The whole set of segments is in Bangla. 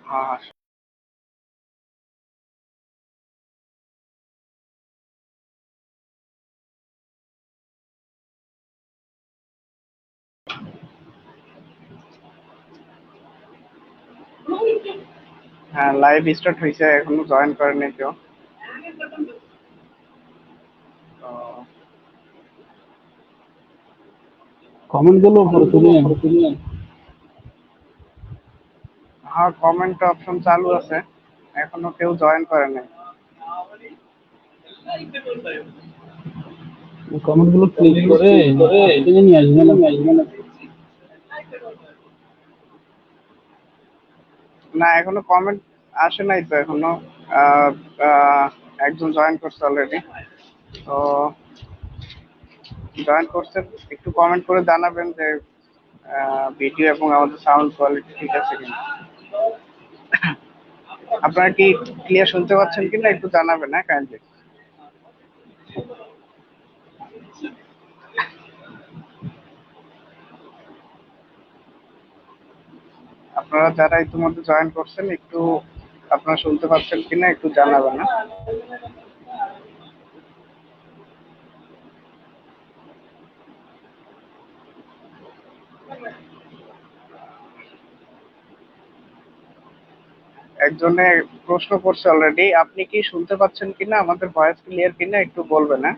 হ্যাঁ, হ্যাঁ, লাইভ স্টার্ট হয়েছে, এখনো জয়েন করেনি কেউ। তো কমেন্ট গুলো উপরে তুলিয়েন। হ্যাঁ, কমেন্ট অপশন চালু আছে, এখনো কেউ জয়েন করে নাই। কমেন্ট গুলো ক্লিক করে থেকে নিয়ে আসবেন। না, এখনো কমেন্ট আসে নাই তো এখনো। আহ, আহ, একজন জয়েন করছে অলরেডি। তো জয়েন করছেন, একটু কমেন্ট করে জানাবেন যে ভিডিও এবং আমাদের সাউন্ড কোয়ালিটি ঠিক আছে কিনা। আপনারা কি ক্লিয়ার শুনতে পাচ্ছেন কিনা একটু জানাবেন, হ্যাঁ কাইন্ডলি। আপনারা যারা ইতিমধ্যে জয়েন করছেন, একটু আপনারা শুনতে পাচ্ছেন কিনা একটু জানাবেন, হ্যাঁ। একজনে প্রশ্ন করছে অলরেডি, আপনি কি শুনতে পাচ্ছেন কিনা, আমাদের ভয়েস ক্লিয়ার কিনা একটু বলবেন, হ্যাঁ।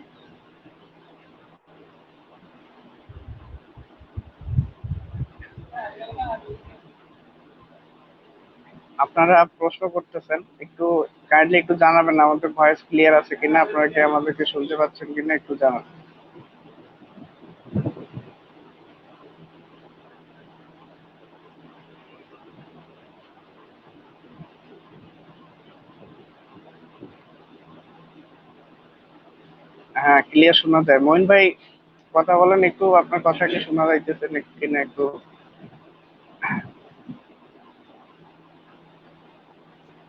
আপনারা প্রশ্ন করতেছেন, একটু কাইন্ডলি একটু জানাবেন আমাদের ভয়েস ক্লিয়ার আছে কিনা, আপনারা কি আমাদেরকে শুনতে পাচ্ছেন কিনা একটু জানান। হ্যাঁ, ক্লিয়ার শোনা যায়। মইন ভাই কথা বলেন একটু, আপনার কথা কি শোনা যাইতেছে কিনা একটু।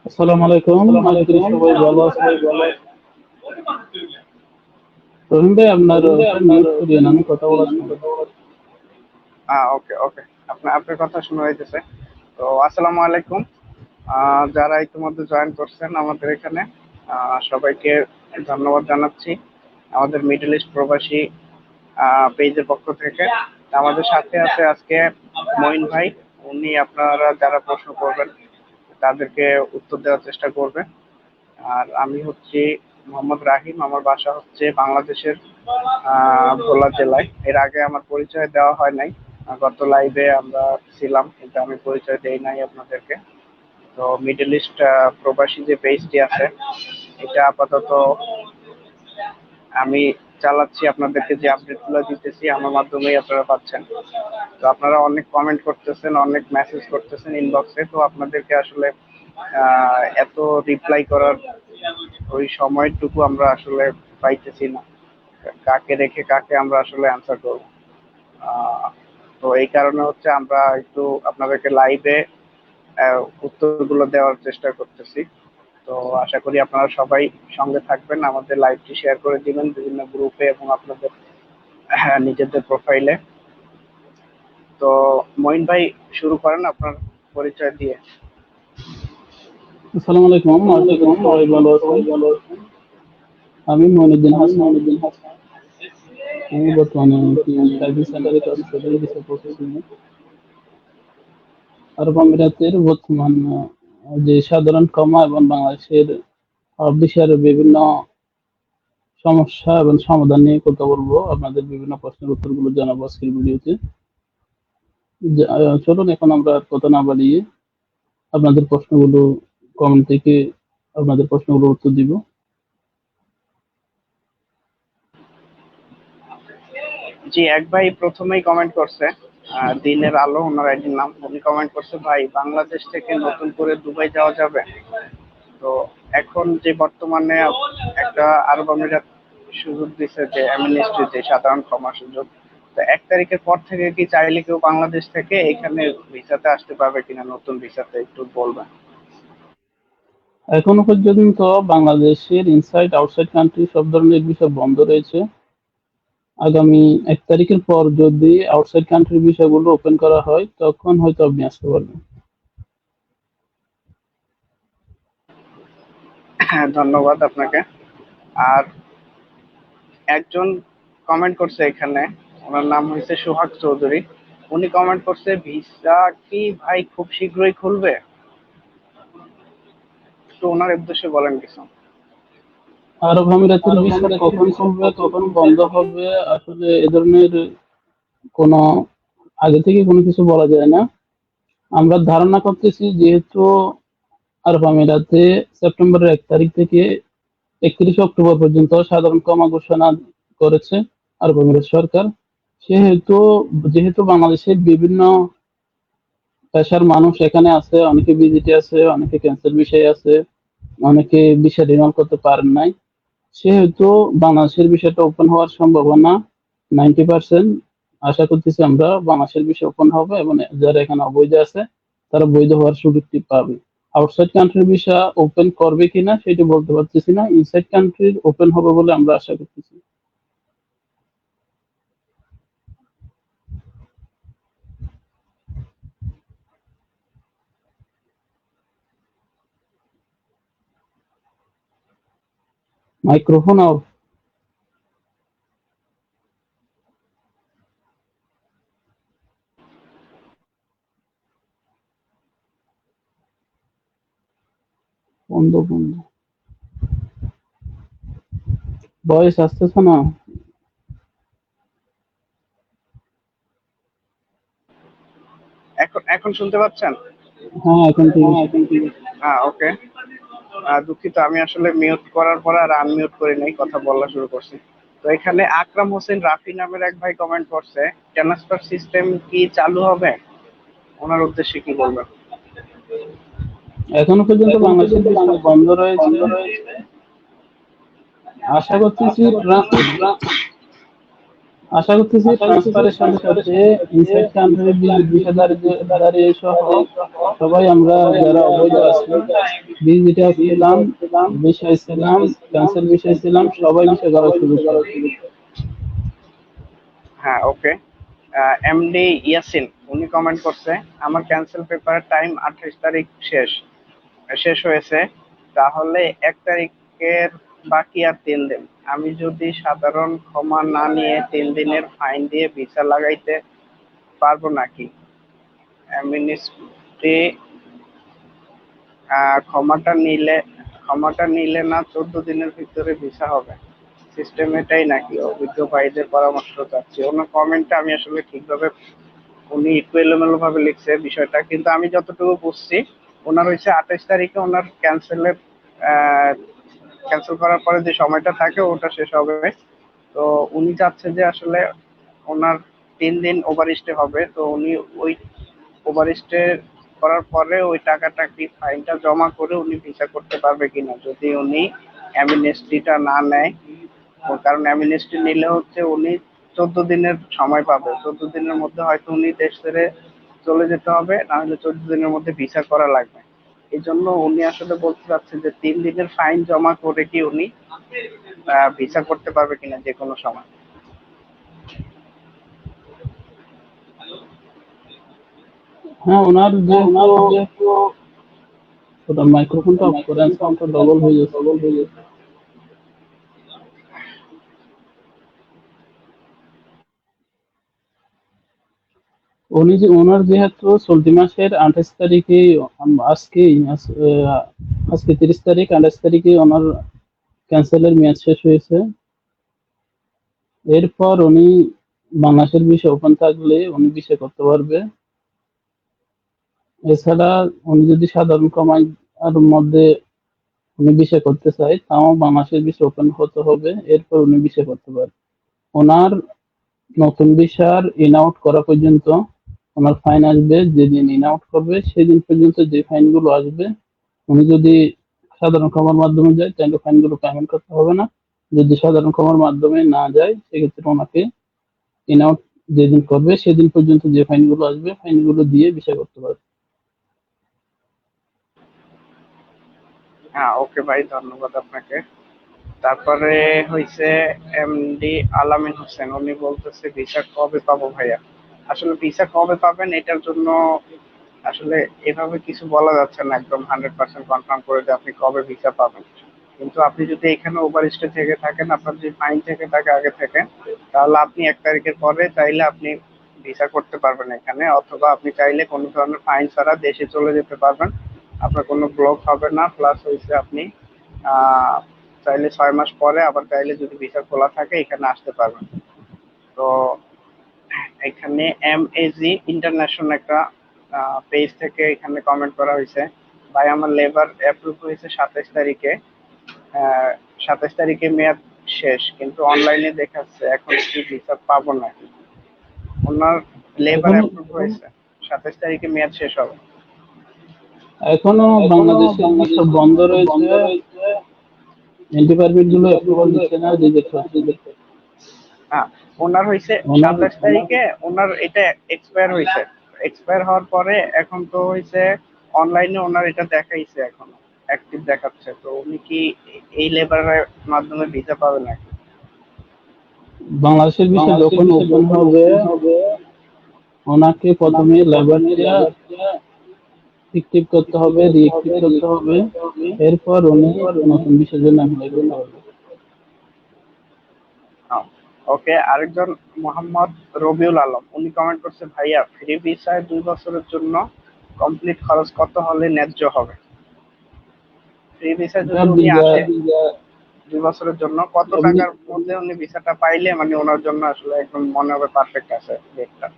আসসালামু আলাইকুম। আশা করি সবাই ভালো আছেন। রহিম ভাই আপনার মিউট করিয়েন, আমি কথা বলার সময়। ওকে ওকে, আপনার কথা শোনা যাইতেছে। তো আসসালামু আলাইকুম। যারা ইতিমধ্যে জয়েন করছেন আমাদের এখানে, সবাইকে ধন্যবাদ জানাচ্ছি আমাদের মিডল ইস্ট প্রবাসী পেজের পক্ষ থেকে। আমাদের সাথে আছে আজকে মঈন ভাই। উনি আপনারা যারা প্রশ্ন করবেন তাদেরকে উত্তর দেওয়ার চেষ্টা করবে। আর আমি হচ্ছি মোহাম্মদ রাহিম, আমার বাসা হচ্ছে বাংলাদেশের ভোলা জেলায়। এর আগে আমার পরিচয় দেওয়া হয় নাই, গত লাইভে আমরা ছিলাম কিন্তু আমি পরিচয় দেই নাই আপনাদেরকে। তো মিডল ইস্ট প্রবাসী যে পেজটি আছে, এটা আপাতত আমি চালাচ্ছি, আপনাদেরকে যে আপডেট গুলো দিতেছি আমার মাধ্যমেই আপনারা পাচ্ছেন। তো আপনারা অনেক কমেন্ট করতেছেন, অনেক মেসেজ করতেছেন ইনবক্সে, তো আপনাদেরকে আসলে এত রিপ্লাই করার ওই সময়টুকু আমরা আসলে পাইতেছি না, কাকে রেখে কাকে আমরা আসলে অ্যান্সার করবো। আহ, তো এই কারণে হচ্ছে আমরা একটু আপনাদেরকে লাইভে উত্তরগুলো দেওয়ার চেষ্টা করতেছি। তো আশা করি আপনারা সবাই সঙ্গে থাকবেন, আমাদের লাইভটি শেয়ার করে দিবেন বিভিন্ন গ্রুপে এবং আপনাদের নিজেদের প্রোফাইলে। তো মঈন ভাই শুরু করেন আপনার পরিচয় দিয়ে। আসসালামু আলাইকুম। আশা করি সবাই ভালো আছেন। আমি মঈনুদ্দিন হাসান। আমি বর্তমানে সার্ভিস সেন্টারে কাজ করি, ভিসা প্রসেসিং এ। আরব আমিরাতের বর্তমান যে সাধারণ কমা এবং বাংলাদেশের বিষয়ের বিভিন্ন সমস্যা এবং সমাধান নিয়ে কথা বলবো, আপনাদের বিভিন্ন প্রশ্নের উত্তরগুলো জানাবো আজকের ভিডিওতে। চলুন এখন আমরা আর কথা না বাড়িয়ে আপনাদের প্রশ্নগুলো কমেন্ট থেকে আপনাদের প্রশ্নগুলোর উত্তর দিব। জি, এক ভাই প্রথমেই কমেন্ট করছে, দিনের আলো ওনার আইডির নাম। উনি কমেন্ট করছে, ভাই বাংলাদেশ থেকে নতুন করে দুবাই যাওয়া যাবে? তো এখন যে বর্তমানে একটা আরব আমিরাত সুযোগ দিচ্ছে যে অ্যামনেস্টি, যে সাধারণ ক্ষমা সুযোগ, তো 1 তারিখের পর থেকে কি চাইলে কেউ বাংলাদেশ থেকে এখানে ভিসাতে আসতে পারবে কিনা, নতুন ভিসাতে একটু বলবেন। এখনো পর্যন্ত বাংলাদেশের ইনসাইড আউটসাইড কান্ট্রি সব ধরনের ভিসা বন্ধ রয়েছে। আগামী 1 তারিখের পর যদি আউটসাইড কান্ট্রির ভিসাগুলো ওপেন করা হয় তখন হয়তো আপনি আসতে পারবেন। হ্যাঁ, ধন্যবাদ আপনাকে। আর একজন কমেন্ট করছে এখানে, ওনার নাম হয়েছে সোহাগ চৌধুরী। উনি কমেন্ট করছে, ভিসা কি ভাই খুব শীঘ্রই খুলবে? তো ওনার উদ্দেশ্যে বলেন কিছু। আরব আমিরাতের ভিসা কখন খুলবে কখন বন্ধ হবে আসলে এ ধরনের কোনো আগে থেকে কোনো কিছু বলা যায় না। আমরা ধারণা করতেছি যেহেতু আরব আমিরাতে সেপ্টেম্বরের 1 তারিখ থেকে 31 অক্টোবর পর্যন্ত সাধারণ ক্ষমা ঘোষণা করেছে আরব আমিরাত সরকার, সেহেতু যেহেতু বাংলাদেশের বিভিন্ন পেশার মানুষ এখানে আছে, অনেকে ভিজিটে আছে, অনেকে ক্যান্সার বিষয়ে আছে, অনেকে ভিসা রিনিউয়াল করতে পারেন নাই, সেহেতু বাংলাদেশের বিষয়টা ওপেন হওয়ার সম্ভাবনা 90%। আশা করতেছি আমরা বাংলাদেশের বিষয় ওপেন হবে এবং যারা এখানে অবৈধ আছে তারা বৈধ হওয়ার সুযোগটি পাবে। আউটসাইড কান্ট্রির ভিসা ওপেন করবে কিনা সেটি বলতে পারতেছি না, ইনসাইড কান্ট্রির ওপেন হবে বলে আমরা আশা করতেছি। Microphone of. বন্ধ বন্ধ। ভয়েস আসতেছে না। এখন এখন শুনতে পাচ্ছেন? হ্যাঁ, এখন ঠিক আছে। হ্যাঁ, ওকে। দুঃখিত, আমি আসলে মিউট করার পর আর আনমিউট করে নেই, কথা বলা শুরু করছি। তো এখানে আকরাম হোসেন রাফি নামের এক ভাই কমেন্ট করছে, ট্রান্সফার সিস্টেম কি চালু হবে? ওনার উদ্দেশ্যে কি বলবেন? এখনো পর্যন্ত বাংলাদেশের ভিসা বন্ধ রয়েছে। আশা করতেছি ট্রান্সফারের সাথে সাথে ইনসাইড কান্ট্রির ভিসাদারি সহ সবাই আমরা যারা অবৈধ আছি, ভিজিটে ছিলাম, বিষয় ছিলাম, ক্যান্সার বিষয় ছিলাম, সবাই বিষয় করার সুযোগ পাবে। হ্যাঁ, ওকে। এমডি ইয়াসিন উনি কমেন্ট করছে, আমার ক্যান্সেল পেপারের টাইম 28 তারিখ শেষ শেষ হয়েছে, তাহলে 1 তারিখের বাকি আর 3 দিন। আমি যদি সাধারণ ক্ষমা না নিয়ে 3 দিনের ফাইন দিয়ে ভিসা লাগাইতে পারবো নাকি? অ্যামনেস্টি ক্ষমাটা নিলে না 14 দিনের ভিতরে ভিসা হবে? সিস্টেম এটাই নাকি? অভিজ্ঞ ভাইদের পরামর্শ চাচ্ছি। ওনার কমেন্টটা আমি আসলে ঠিকভাবে, উনি একটু এলোমেলো ভাবে লিখছে বিষয়টা, কিন্তু আমি যতটুকু বুঝছি, ওনার হচ্ছে 28 তারিখে ওনার ক্যান্সেল করার পরে যে সময়টা থাকে ওটা শেষ হবে। তো উনি চাচ্ছে যে আসলে ওনার 3 দিন ওভার স্টে হবে, তো উনি ওই ওভার স্টে করার পরে ওই টাকাটা কি ফাইনটা জমা করে উনি ভিসা করতে পারবে কিনা, যদি উনি অ্যামনেস্টিটা না নেয়। কারণ অ্যামনেস্টি নিলে হচ্ছে উনি 14 দিনের সময় পাবে, 14 দিনের মধ্যে হয়তো উনি দেশ ছেড়ে চলে যেতে হবে, না হলে 14 দিনের মধ্যে ভিসা করা লাগবে। এই জন্য উনি আসলে বলতে চাচ্ছে যে 3 দিনের ফাইন জমা করে কি উনি ভিসা করতে পারবে কিনা যে কোনো সময়। হ্যাঁ, ওনার যেহেতু ওটা মাইক্রোফোনটা অফ করেন, সাউন্ডটা ডবল হয়ে যাচ্ছে। ওনার যেহেতু চলতি মাসের 28 তারিখে আজকে 30 তারিখ, 28 তারিখে ওনার ক্যান্সেলের মেয়াদ শেষ হয়েছে। এরপর উনি বাংলাদেশের বিষয় ওপেন থাকলে উনি বিষয় করতে পারবে। এছাড়া উনি যদি সাধারণ কমাই আর মধ্যে উনি বিষয় করতে চায় তাও বাংলাদেশের বিষয় ওপেন হতে হবে, এরপর উনি বিষয় করতে পারবে। ওনার নতুন ভিসার ইন আউট করা পর্যন্ত ওনার ফাইন আসবে, যেদিন ইন আউট করবে সেদিন পর্যন্ত যে ফাইন গুলো আসবে, উনি যদি সাধারণ ক্ষমার মাধ্যমে যায় তাহলে ফাইন গুলো পেমেন্ট করতে হবে না। যদি সাধারণ ক্ষমার মাধ্যমে না যায় সেক্ষেত্রে ওনাকে ইন আউট যেদিন করবে সেদিন পর্যন্ত যে ফাইন গুলো আসবে ফাইন গুলো দিয়ে বিষয় করতে পারবে। হ্যাঁ, ওকে ভাই, ধন্যবাদ আপনাকে। তারপরে হইছে এমডি আলামিন হোসেন, উনি বলতেছে ভিসা কবে পাবো ভাইয়া? আসলে ভিসা কবে পাবেন এটার জন্য আসলে এভাবে কিছু বলা যাচ্ছে না একদম 100% কনফার্ম করে যে আপনি কবে ভিসা পাবেন। কিন্তু আপনি যদি এখানে ওভার স্টে থেকে থাকেন, আপনার যদি ফাইন থেকে থাকে আগে থেকে, তাহলে আপনি 1 তারিখের পরে চাইলে আপনি ভিসা করতে পারবেন এখানে, অথবা আপনি চাইলে কোনো ধরনের ফাইন ছাড়া দেশে চলে যেতে পারবেন। আপনার কোনো ব্লক হবে না, প্লাস হয়েছে আপনি আহ চাইলে 6 মাস পরে আবার চাইলে যদি ভিসা খোলা থাকে এখানে আসতে পারবেন। তো এখানে MAG ইন্টারন্যাশনাল একটা পেজ থেকে এখানে কমেন্ট করা হয়েছে, ভাই আমার লেবার অ্যাপ্রুভ হয়েছে 27 তারিখে, 27 তারিখে মেয়াদ শেষ, কিন্তু অনলাইনে দেখাচ্ছে এখন কি ভিসা পাবো নাকি। ওনার লেবার এখনো অ্যাপ্রুভ হয়েছে, 27 তারিখে মেয়াদ শেষ হবে। এখনো বাংলাদেশের ভিসা বন্ধ রয়েছে, এন্ট্রি পারমিট গুলো অ্যাপ্রুভাল দিচ্ছে না, রিজেক্ট হচ্ছে। হ্যাঁ, ওনার হয়েছে ওনার 27 তারিখে, ওনার এটা এক্সপায়ার হয়েছে। এক্সপায়ার হওয়ার পরে এখন তো হয়েছে অনলাইনে ওনার এটা দেখাইছে, এখন অ্যাক্টিভ দেখাচ্ছে। তো উনি কি এই লেবারের মাধ্যমে ভিসা পাবেন নাকি? বাংলাদেশের ভিসা যখন ওপেন হবে ওনাকে প্রথমে লেবারটা অ্যাক্টিভ করতে হবে, রিঅ্যাক্টিভ করতে হবে, এরপর উনি নতুন ভিসার জন্য অ্যাপ্লাই করতে পারবে। ওকে, আরেকজন মোহাম্মদ রবিউল আলম উনি কমেন্ট করছে, ভাইয়া ফ্রি ভিসায় 2 বছরের জন্য কমপ্লিট খরচ কত হলে ন্যায্য হবে? ফ্রি ভিসায় এটা যদি উনি ভিসা আসে 2 বছরের জন্য, কত টাকার মধ্যে উনি ভিসাটা পাইলে মানে ওনার জন্য আসলে একদম মনে হবে পারফেক্ট আছে ডেটটা?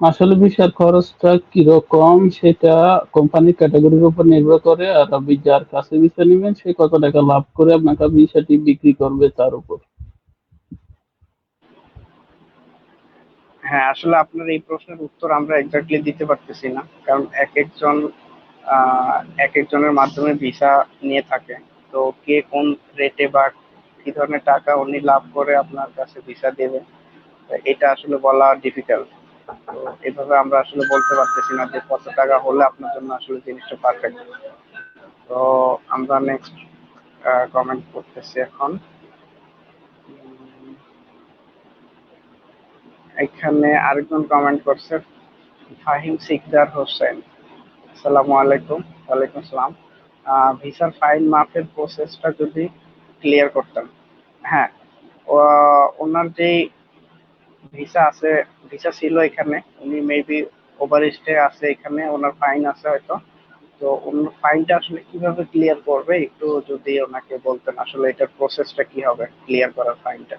আসলে ভিসার খরচটা কিরকম সেটা কোম্পানির ক্যাটাগরির উপর নির্ভর করে, আর আপনি যার কাছে ভিসা নেবেন সে কত টাকা লাভ করে আপনাকে ভিসাটি বিক্রি করবে তার উপর। হ্যাঁ, আসলে আপনার এই প্রশ্নের উত্তর আমরা এক্স্যাক্টলি দিতে পারতেছি না, কারণ এক একজনের মাধ্যমে ভিসা নিয়ে থাকে। তো কে কোন রেটে বা কি ধরনের টাকা উনি লাভ করে আপনার কাছে ভিসা দেবে, তো এটা আসলে বলা ডিফিকাল্ট। তো এভাবে আমরা আসলে বলতে পারতেছি না যে কত টাকা হলে আপনার জন্য আসলে জিনিসটা পারফেক্ট। তো আমরা নেক্সট কমেন্ট করতেছি এখন। এখানে আরেকজন কমেন্ট করছে, ফাহিম সিকদার হোসেন, আসসালামু আলাইকুম। ওয়ালাইকুম আসসালাম। ভিসার ফাইন মাফের প্রসেসটা যদি ক্লিয়ার করতেন। হ্যাঁ, ওনার যে ভিসা আছে, ভিসা ছিল এখানে, উনি মেবি ওভার স্টে আছে এখানে, ওনার ফাইন আছে হয়তো। তো ওনার ফাইনটা আসলে কিভাবে ক্লিয়ার করবে একটু যদি ওনাকে বলতেন, আসলে এটার প্রসেসটা কি হবে ক্লিয়ার করার ফাইনটা।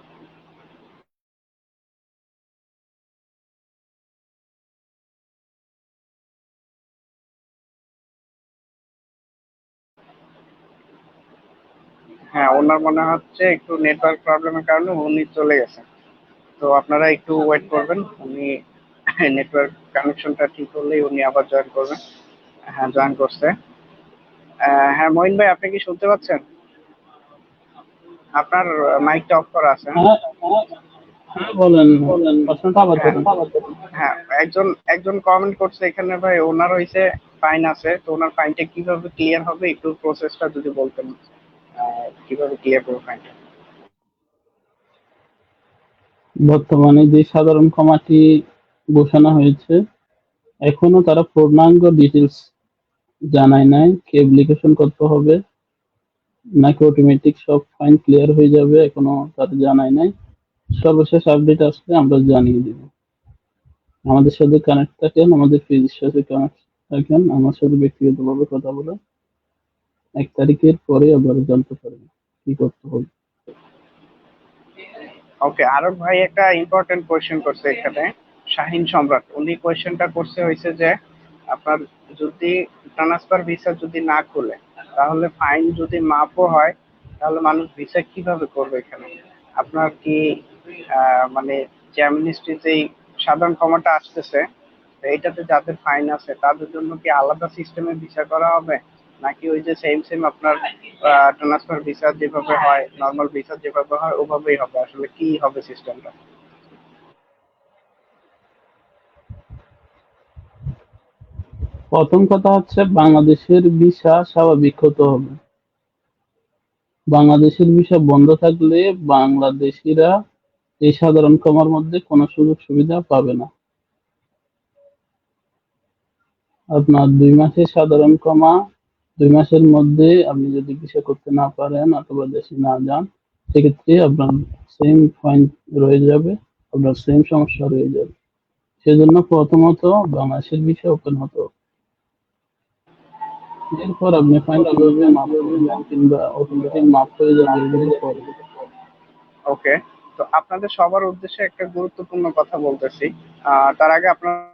হ্যাঁ, ওনার মনে হচ্ছে একটু নেটওয়ার্ক প্রবলেমের কারণে উনি চলে গেছেন। তো আপনারা একটু ওয়েট করবেন, উনি নেটওয়ার্ক কানেকশনটা ঠিক হলেই উনি আবার জয়েন করবেন। হ্যাঁ, জয়েন করছে। হ্যাঁ মঈন ভাই, আপনি কি শুনতে পাচ্ছেন? আপনার মাইকটা অফ করা আছে। হ্যাঁ, হ্যাঁ বলেন, প্রশ্নটা আবার হ্যাঁ, করুন। হ্যাঁ, একজন একজন কমেন্ট করছে এখানে, ভাই ওনার হইছে ফাইন আছে, তো ওনার ফাইনটা কিভাবে ক্লিয়ার হবে একটু প্রসেসটা যদি বলতেন, কিভাবে ক্লিয়ার করবো ফাইনটা। বর্তমানে যে সাধারণ ক্ষমাটি ঘোষণা হয়েছে এখনো তারা পূর্ণাঙ্গ ডিটেলস জানায় নাই, কি অ্যাপ্লিকেশন করতে হবে নাকি অটোমেটিক সব ফাইন ক্লিয়ার হয়ে যাবে এখনো তারা জানায় নাই। সর্বশেষ আপডেট আসলে আমরা জানিয়ে দিব। আমাদের সাথে কানেক্ট থাকেন, আমাদের পেজের সাথে কানেক্ট থাকেন, আমার সাথে ব্যক্তিগতভাবে কথা বলে 1 তারিখের পরে আবার জানতে পারবেন কি করতে হবে। ওকে, আরব ভাই একটা ইম্পর্টেন্ট কোয়েশ্চেন করছে এখানে, শাহিন সম্রাট উনি কোয়েশ্চেনটা করছে হয়েছে যে আপনার যদি ট্রান্সফার ভিসা যদি না খুলে, তাহলে ফাইন যদি মাফও হয়, তাহলে মানুষ ভিসা কিভাবে করবে এখানে? আপনার কি মানে যে অ্যামনেস্টি যেই সাধারণ ক্ষমাটা আসতেছে, তো এটাতে যাদের ফাইন আছে তাদের জন্য কি আলাদা সিস্টেমে ভিসা করা হবে, নাকি ওই যে সেম সেম আপনার ট্রান্সফার ভিসা যেভাবে হয়, নর্মাল ভিসা যেভাবে হয় ওভাবেই হবে? আসলে কি হবে সিস্টেমটা? প্রথম কথা হচ্ছে বাংলাদেশের ভিসা স্বাভাবিক হতে হবে। বাংলাদেশের ভিসা বন্ধ থাকলে বাংলাদেশিরা এই সাধারণ ক্ষমার মধ্যে কোনো সুযোগ সুবিধা পাবে না। আপনার 2 মাসের সাধারণ ক্ষমা 2 মাসের মধ্যে আপনি যদি ভিসা করতে না পারেন অথবা দেশে না যান, সেক্ষেত্রে আপনার সেম ফাইন রয়ে যাবে, আপনার সেম সমস্যা রয়ে যাবে। সেজন্য প্রথমত বাংলাদেশের ভিসা ওপেন হতো। এরপর আপনি ফাইন কিভাবে মাফ করবেন কিংবা অটোমেটিক মাফ হয়ে যাবে এগুলো পরে। ওকে, তো আপনাদের সবার উদ্দেশ্যে একটা গুরুত্বপূর্ণ কথা বলতেছি। তার আগে আপনারা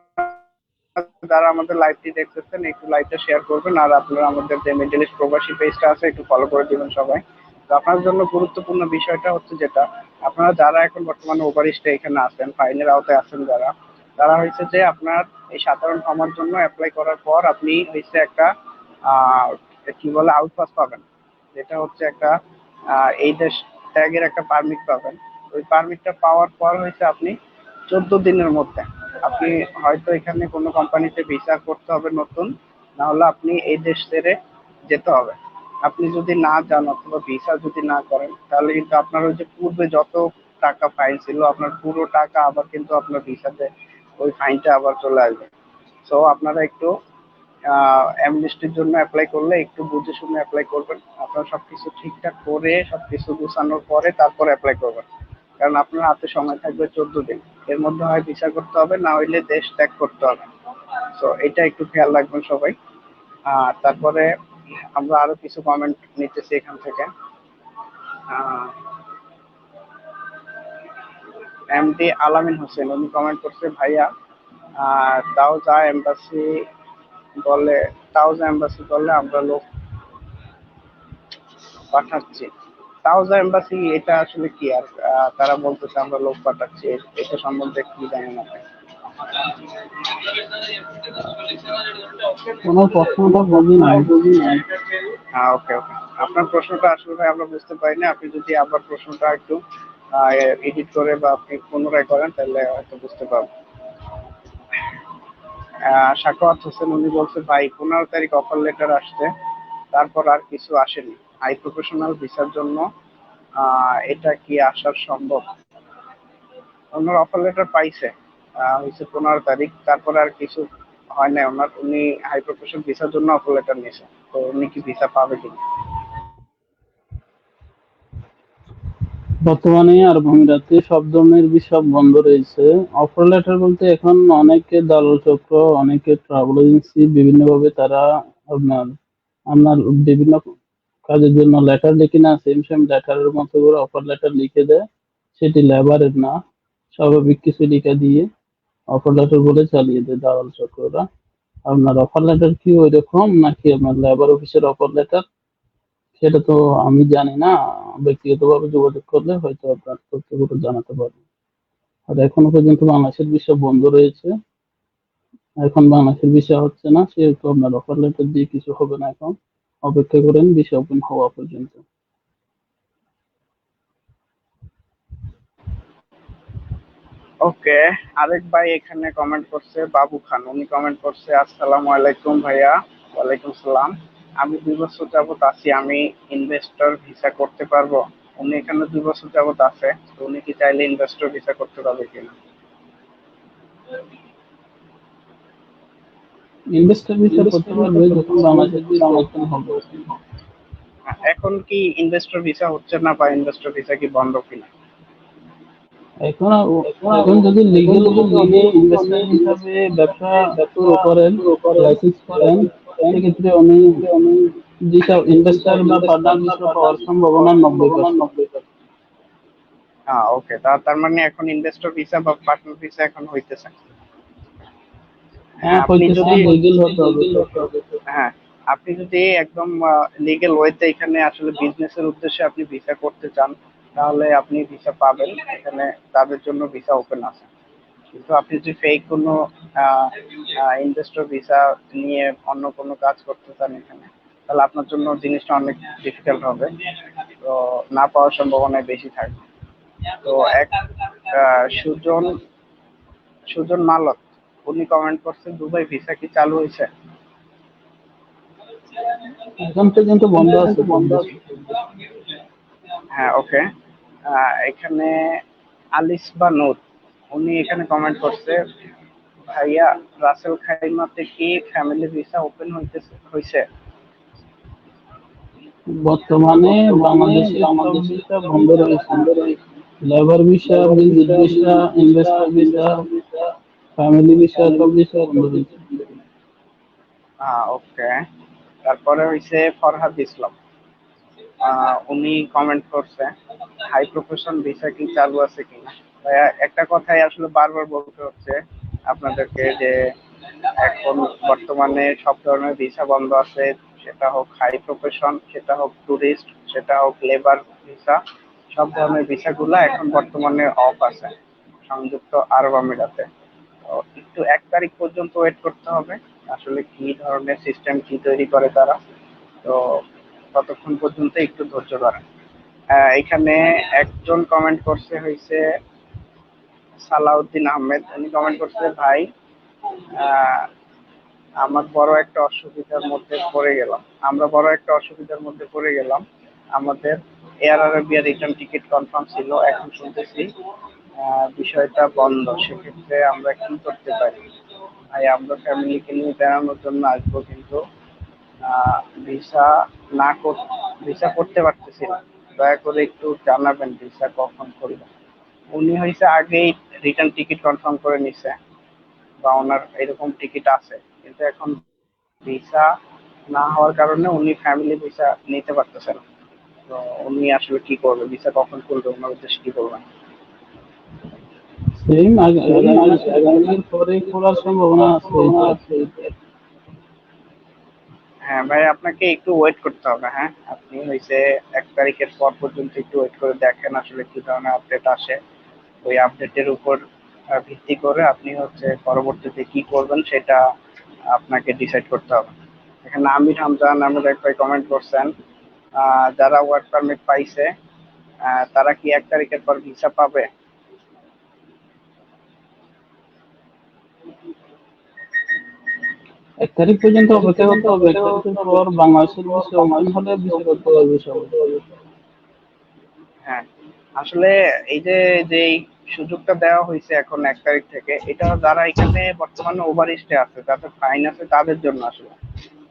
যারা আমাদের লাইভটি দেখতেছেন একটু লাইভটা শেয়ার করবেন, আর আপনারা আমাদের যে মিডল ইস্ট প্রবাসী পেজটা আছে একটু ফলো করে দিবেন সবাই। তো আপনার জন্য গুরুত্বপূর্ণ বিষয়টা হচ্ছে যেটা, আপনারা যারা এখন বর্তমানে ওভার স্টে এখানে আছেন, ফাইনের আওতায় আছেন যারা, তারা হয়েছে যে আপনার এই সাধারণ ক্ষমার জন্য অ্যাপ্লাই করার পর আপনি হয়েছে একটা আহ কি বলে আউটপাস পাবেন, যেটা হচ্ছে একটা এই দেশ ত্যাগের একটা পারমিট পাবেন। ওই পারমিটটা পাওয়ার পর হয়েছে আপনি 14 দিনের মধ্যে আপনি হয়তো এখানে কোনো কোম্পানিতে ভিসা করতে হবে নতুন, না হলে আপনি এই দেশ ছেড়ে যেতে হবে। আপনি যদি না যান অথবা ভিসা যদি না করেন, তাহলে কিন্তু আপনার ওই যে পূর্বে যত টাকা ফাইন ছিল আপনার পুরো টাকা আবার কিন্তু আপনার ভিসাতে ওই ফাইনটা আবার চলে আসবে। সো আপনারা একটু অ্যামনেস্টির জন্য অ্যাপ্লাই করলে একটু বুঝে শুনে অ্যাপ্লাই করবেন। আপনারা সবকিছু ঠিকঠাক করে সবকিছু গুছানোর পরে তারপর অ্যাপ্লাই করবেন, কারণ আপনার হাতে সময় থাকবে 14 দিন। এর মধ্যে হয় ভিসা করতে হবে, না হইলে দেশ ত্যাগ করতে হবে। তো এটা একটু খেয়াল রাখবেন সবাই। আর তারপরে আমরা আরো কিছু কমেন্ট নিতেছি এখান থেকে। এমডি আলামিন হোসেন উনি কমেন্ট করছে, ভাইয়া তাও যা এম্বাসি বলে তাও যা এম্বাসি বলে আমরা লোক পাঠাচ্ছি। তাওজা এম্বাসি এটা আসলে কি? আর তারা বলতেছে আমরা লোক পাঠাচ্ছি, এটা সম্বন্ধে কি জানেন আপনি? কোনো প্রশ্নটা বুঝি নাই। হ্যাঁ, ওকে ওকে, আপনার প্রশ্নটা আসলে ভাই আমরা বুঝতে পারিনি। আপনি যদি আবার প্রশ্নটা একটু এডিট করে বা আপনি পুনরায় করেন তাহলে হয়তো বুঝতে পারবো। সাখাওয়াত হোসেন উনি বলছে, ভাই 15 তারিখ অফার লেটার আসছে, তারপর আর কিছু আসেনি। হাই প্রফেশনাল ভিসার জন্য এটা কি আসার সম্ভব? ওনার অফার লেটার পাইছে হচ্ছে 15 তারিখ, তারপরে আর কিছু হয় নাই ওনার। উনি হাই প্রফেশন ভিসার জন্য অফার লেটার নিয়েছে, তো উনি কি ভিসা পাবে কিনা? বর্তমানে আরব আমিরাতে সব ধরনের ভিসা বন্ধ রয়েছে। অফার লেটার বলতে এখন অনেকে দালাল চক্র, অনেকে ট্রাভেল এজেন্সি বিভিন্নভাবে তারা আপনার আপনার বিভিন্ন কাজের জন্য লেটার লিখে না, সেম সেম লেটারের মতো করে অফার লেটার লিখে দেয়। সেটি লেবারের না, স্বাভাবিক কিছু লিখে দিয়ে অফার লেটার বলে চালিয়ে দেয় দালাল চক্ররা। আপনার অফার লেটার কি ওই রকম নাকি আপনার লেবার অফিসের অফার লেটার, সেটা তো আমি জানি না। ব্যক্তিগতভাবে যোগাযোগ করলে হয়তো আপনার তথ্যগুলো জানাতে পারবো। আর এখনো পর্যন্ত বাংলাদেশের ভিসা বন্ধ রয়েছে। এখন বাংলাদেশের ভিসা হচ্ছে না, সেহেতু আপনার অফার লেটার দিয়ে কিছু হবে না এখন। অপেক্ষা করেন ভিসা ওপেন হওয়া পর্যন্ত। ওকে, আরেক ভাই এখানে কমেন্ট করছে, বাবু খান উনি কমেন্ট করছে, আসসালামু আলাইকুম ভাইয়া। ওয়ালাইকুম সালাম। আমি 2 বছর যাবত আছি, আমি ইনভেস্টর ভিসা করতে পারবো? উনি এখানে 2 বছর যাবত আছে, তো উনি কি চাইলে ইনভেস্টর ভিসা করতে পারবে কিনা? ইনভেস্টর ভিসা করতে পারবে যখন বাংলাদেশের ভিসা ওপেন হবে। এখন কি ইনভেস্টর ভিসা হচ্ছে না, বা ইনভেস্টর ভিসা কি বন্ধ কিনা? এখন এখন যদি লিগেল ভাবে উনি ইনভেস্টর হিসাবে ব্যবসা শুরু করেন, লাইসেন্স করেন, সেক্ষেত্রে উনি যেসব ইনভেস্টর বা পার্টনার ভিসা পাওয়ার সম্ভাবনা 90%। হ্যাঁ, ওকে, তার মানে এখন ইনভেস্টর ভিসা বা পার্টনার ভিসা এখন হইতেছে। হ্যাঁ, হ্যাঁ আপনি হইতেছে, যদি লিগেল হতে হবে তো। হ্যাঁ, আপনি যদি একদম লিগেল ওয়েতে এখানে আসলে বিজনেসের উদ্দেশ্যে আপনি ভিসা করতে চান, তাহলে আপনি ভিসা পাবেন এখানে, তাদের জন্য ভিসা ওপেন আছে। কিন্তু আপনি যদি ফেক কোনো ইনভেস্টর ভিসা নিয়ে অন্য কোনো কাজ করতে চান এখানে, তাহলে আপনার জন্য জিনিসটা অনেক ডিফিকাল্ট হবে। তো না পাওয়ার সম্ভাবনা বেশি থাকবে। তো এক সুজন সুজন মালত উনি কমেন্ট করছেন, দুবাই ভিসা কি চালু হয়েছে? এখন পর্যন্ত বন্ধ আছে সব কিছু। হ্যাঁ, ওকে। এখানে আলিস বা নূর উনি এখানে কমেন্ট করছে, ভাইয়া রাসেল খাইমাতে কি ফ্যামিলি ভিসা ওপেন হইছে? বর্তমানে বাংলাদেশের সব ভিসা বন্ধ রয়েছে। Labour visa, visit visa, investor visa, family visa সব ভিসা বন্ধ রয়েছে। ওকে। তারপরে হইছে ফরহাদ ইসলাম, উনি কমেন্ট করছে হাই প্রফেশন ভিসা কি চালু আছে কিনা। ভাইয়া, একটা কথাই আসলে বারবার বলতে হচ্ছে আপনাদেরকে যে এখন বর্তমানে সব ধরনের ভিসা বন্ধ আছে, সেটা হোক হাই প্রফেশন, সেটা হোক ট্যুরিস্ট, সেটা হোক লেবার ভিসা, সব ধরনের ভিসাগুলো এখন বর্তমানে অফ আছে সংযুক্ত আরব আমিরাতে। তো একটু 1 তারিখ পর্যন্ত ওয়েট করতে হবে, আসলে কি ধরনের সিস্টেম কি তৈরি করে তারা। তো ততক্ষণ পর্যন্ত একটু ধৈর্য ধরেন। এখানে একজন কমেন্ট করছে হয়েছে সালাউদ্দিন আহমেদ, উনি কমেন্ট করছে ভাই আহ, আমার বড় একটা অসুবিধার মধ্যে পড়ে গেলাম আমরা বড় একটা অসুবিধার মধ্যে পড়ে গেলাম। আমাদের air Arabia return ticket confirm ছিল, এখন শুনতেছি বিষয়টা বন্ধ। সেক্ষেত্রে আমরা কি করতে পারি? ভাই, আমরা ফ্যামিলিকে নিয়ে বেড়ানোর জন্য আসবো, কিন্তু ভিসা না ভিসা করতে পারতেছি না। দয়া করে একটু জানাবেন ভিসা কখন করবে। উনি হয়েছে আগেই রিটার্ন টিকিট কনফার্ম করে নিছে, বা ওনার এরকম টিকিট আছে, কিন্তু এখন ভিসা না হওয়ার কারণে উনি ফ্যামিলি ভিসা নিতে পারতেছে না। তো উনি আসলে কি করবে, ভিসা কখন করবে, ওনার উদ্দেশ্যে কি করবেন? সেম আগামী মাসে 1 তারিখের পরে খোলার সম্ভাবনা আছে এটা। হ্যাঁ ভাই, আপনাকে একটু ওয়েট করতে হবে। হ্যাঁ, আপনি হয়েছে 1 তারিখের পর পর্যন্ত একটু ওয়েট করে দেখেন আসলে কি ধরনের আপডেট আসে। ওই আপডেটের উপর ভিত্তি করে আপনি হচ্ছে পরবর্তীতে কি করবেন সেটা আপনাকে ডিসাইড করতে হবে। এখানে আমির হামজা নামের এক ভাই কমেন্ট করছেন, যারা ওয়ার্ক পারমিট পাইছে তারা কি 1 তারিখের পর ভিসা পাবে? 1 তারিখ পর্যন্ত অপেক্ষা করতে হবে। 1 তারিখের পর বাংলাদেশের ভিসা ওপেন হলে ভিসা করতে পারবে সবাই। হ্যাঁ, আসলে এই যে যে সুযোগটা দেওয়া হয়েছে এখন 1 তারিখ থেকে, এটা যারা এখানে বর্তমানে ওভার স্টে আছে, যাদের ফাইন আছে, তাদের জন্য আসলে।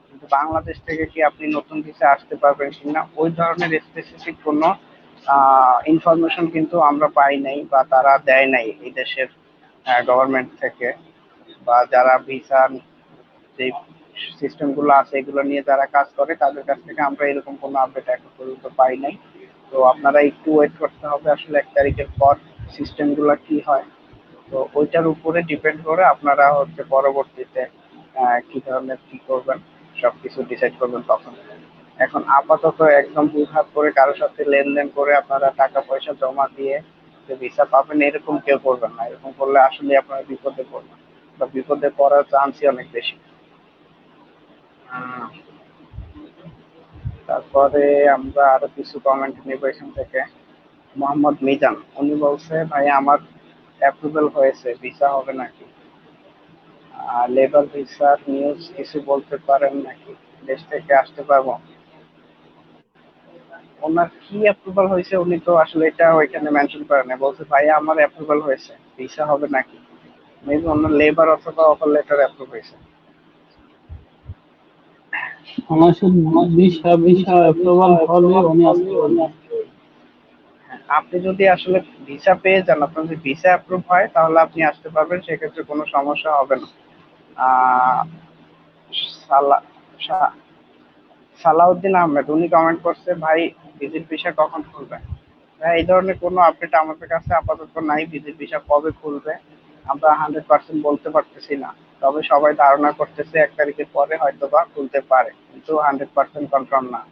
কিন্তু বাংলাদেশ থেকে কি আপনি নতুন ভিসা আসতে পারবেন কিনা ওই ধরনের স্পেসিফিক কোনো ইনফরমেশন কিন্তু আমরা পাই নাই, বা তারা দেয় নাই এই দেশের গভর্নমেন্ট থেকে, বা যারা ভিসা যে সিস্টেম গুলো আছে এগুলো নিয়ে যারা কাজ করে তাদের কাছ থেকে আমরা এরকম কোনো আপডেট এখন পর্যন্ত পাই নাই। তো আপনারা একটু ওয়েট করতে হবে, আসলে 1 তারিখের পর সিস্টেম গুলা কি হয়। তো ওইটার উপরে ডিপেন্ড করে আপনারা হচ্ছে পরবর্তীতে কি ধরনের কি করবেন সবকিছু ডিসাইড করবেন তখন। এখন আপাতত একদম হুটহাট করে কারোর সাথে লেনদেন করে আপনারা টাকা পয়সা জমা দিয়ে যে ভিসা পাবেন এরকম কেউ করবেন না। এরকম করলে আসলে আপনারা বিপদে পড়বেন, বা বিপদে পড়ার চান্সই অনেক বেশি। আহ, তারপরে আমরা আরো কিছু কমেন্ট নিব এখান থেকে। মোহাম্মদ মিজান, উনি বলছে ভাই আমার অ্যাপ্রুভাল হয়েছে, ভিসা হবে নাকি? লেবার ভিসার নিউজ কিছু বলতে পারেন নাকি, দেশ থেকে আসতে পারবো? ওনার কি অ্যাপ্রুভাল হয়েছে উনি তো আসলে এটা ওইখানে মেনশন করেন না, বলছে ভাই আমার অ্যাপ্রুভাল হয়েছে, ভিসা হবে নাকি। মেবি ওনার লেবার অথবা অফার লেটার অ্যাপ্রুভ হয়েছে। বাংলাদেশের ভিসা ভিসা অ্যাপ্রুভাল হলে উনি আসতে পারবেন। আপনি যদি আসলে ভিসা পেয়ে যান, আপনার যদি ভিসা অ্যাপ্রুভ হয় তাহলে আপনি আসতে পারবেন, সেক্ষেত্রে কোনো সমস্যা হবে না। আহ সালা সা- সালাউদ্দিন আহমেদ, উনি কমেন্ট করছে ভাই ভিজিট ভিসা কখন খুলবে। ভাই, এই ধরনের কোনো আপডেট আমাদের কাছে আপাতত নাই, ভিজিট ভিসা কবে খুলবে আমরা 100% বলতে পারতেছি না। তবে সবাই ধারণা করতেছে 1 তারিখের পরে হয়তো বা খুলতে পারে, কিন্তু 100% কনফার্ম না।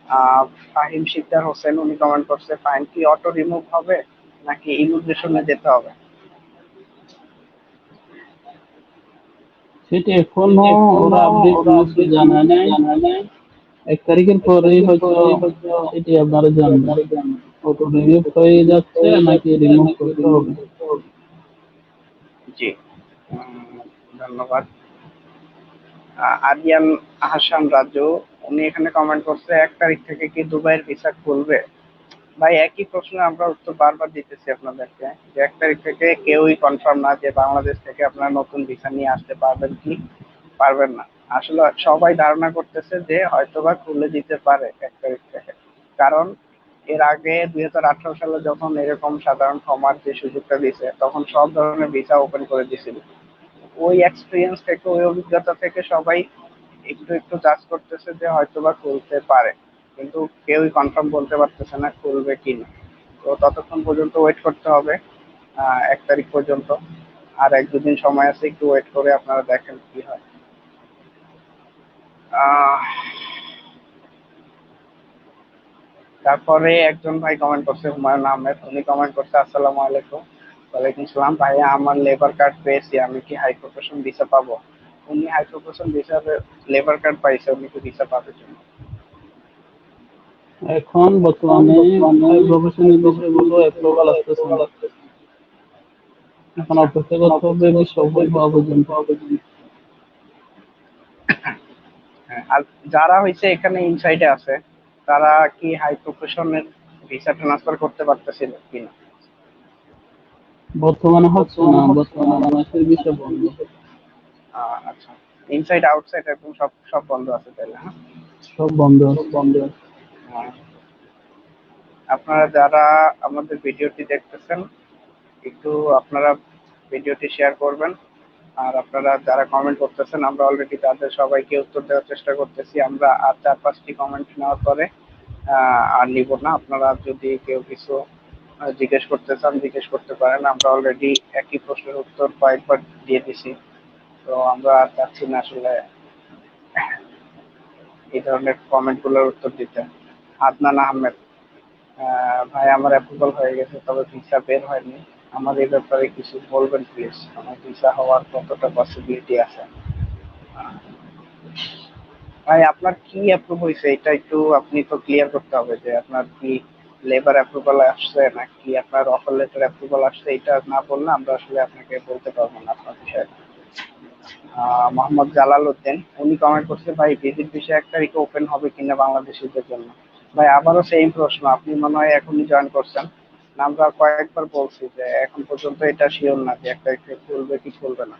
আহ ফাহিম শিকদার হোসেন, উনি কমেন্ট করছে ফাইন কি অটো রিমুভ হবে নাকি ইমিগ্রেশনে যেতে হবে? সেটা এখনো ওরা আপডেট কিছু জানায় নাই। 1 তারিখের পরেই হয়তো সেটি আপনারা জানবেন। অটো রিলিভ হয়ে যাচ্ছে নাকি রিমুভ করতে হবে। জি, ধন্যবাদ। আরিয়ান আহসান রাজু, উনি এখানে কমেন্ট করছে 1 তারিখ থেকে কি দুবাইয়ের ভিসা খুলবে? ভাই, একই প্রশ্ন আমরা উত্তর বারবার দিতেছি আপনাদেরকে, যে 1 তারিখ থেকে কেউই কনফার্ম না যে বাংলাদেশ থেকে আপনারা নতুন ভিসা নিয়ে আসতে পারবেন কি পারবেন না। আসলে সবাই ধারণা করতেছে যে হয়তোবা খুলে দিতে পারে 1 তারিখ থেকে। কারণ এর আগে 2018 সালে যখন এরকম সাধারণ ক্ষমার যে সুযোগটা দিয়েছে তখন সব ধরনের ভিসা ওপেন করে দিয়েছিল। ওই এক্সপিরিয়েন্স থেকে, ওই অভিজ্ঞতা থেকে সবাই একটু একটু চাষ করতেছে যে হয়তোবা খুলতে পারে, কিন্তু কেউই কনফার্ম বলতে পারতেছে না খুলবে কিনা। তো ততক্ষণ পর্যন্ত ওয়েট করতে হবে 1 তারিখ পর্যন্ত। আর 1-2 দিন সময় আছে, একটু ওয়েট করে আপনারা দেখেন কি হয়। আহ তারপরে একজন ভাই কমেন্ট করছে, হুমায়ুন আহমেদ, উনি কমেন্ট করছে, আসসালামু আলাইকুম। ওয়ালাইকুম সালাম। ভাইয়া আমার লেবার কার্ড পেয়েছি, আমি কি হাই প্রফেশন ভিসা পাবো? উনি হাই প্রফেশন ভিসা, লেবার কার্ড পাইছে, উনি কি ভিসা পাবে কিনা? এখন বর্তমানে হাই প্রফেশনের বিষয়গুলো অ্যাপ্রুভাল আসতেছে না। এখন আচ্ছা। অপেক্ষা করতে হবে সফল হওয়া পর্যন্ত। হ্যাঁ, আর যারা হয়েছে এখানে ইনসাইডে আছে, তারা কি হাই প্রফেশনের ভিসা ট্রান্সফার করতে পারতেছিল কিনা? বর্তমানে হচ্ছে না, বর্তমানে বাংলাদেশের বিষয় বন্ধ। আচ্ছা। ইনসাইড আউটসাইড একদম সব সব বন্ধ আছে তাহলে, হ্যাঁ? সব বন্ধ আছে। আহ, আপনারা যারা আমাদের ভিডিওটি দেখতেছেন, একটু আপনারা ভিডিওটি শেয়ার করবেন। আর আপনারা যারা কমেন্ট করতেছেন, আমরা অলরেডি তাদের সবাইকে উত্তর দেওয়ার চেষ্টা করতেছি। আমরা আর 4-5টি কমেন্ট নেওয়ার পরে আর নিব না। আপনারা যদি কেউ কিছু জিজ্ঞেস করতে চান, জিজ্ঞেস করতে পারেন। আমরা অলরেডি একই প্রশ্নের উত্তর কয়েকবার দিয়ে দিছি। তো আমরা আর চাচ্ছি না আসলে এই ধরনের কমেন্ট গুলোর উত্তর দিতে। আদনান আহমেদ, ভাই আমার অ্যাপ্রুভাল হয়ে গেছে, তবে ভিসা বের হয়নি। আমার এই ব্যাপারে কিছু বলবেন প্লিজ। আমার ভিসা হওয়ার কতটা পসিবিলিটি আছে? আহ, ভাই আপনার কি অ্যাপ্রুভ হয়েছে, এটা একটু আপনি তো ক্লিয়ার করতে হবে যে আপনার কি লেবার অ্যাপ্রুভাল আসছে নাকি আপনার অফার লেটার অ্যাপ্রুভাল আসছে। এটা না বললে আমরা আসলে আপনাকে বলতে পারবো না আপনার বিষয়টা। মোহাম্মদ জালাল উদ্দিন, উনি কমেন্ট করছে, ভাই ভিজিট ভিসা 1 তারিখে ওপেন হবে কিনা বাংলাদেশিদের জন্য? ভাই আবারও সেম প্রশ্ন, আপনি মনে হয় এখনই জয়েন করছেন না। আমরা কয়েকবার বলছি যে এখন পর্যন্ত এটা শিওর না যে 1 তারিখে খুলবে কি খুলবে না।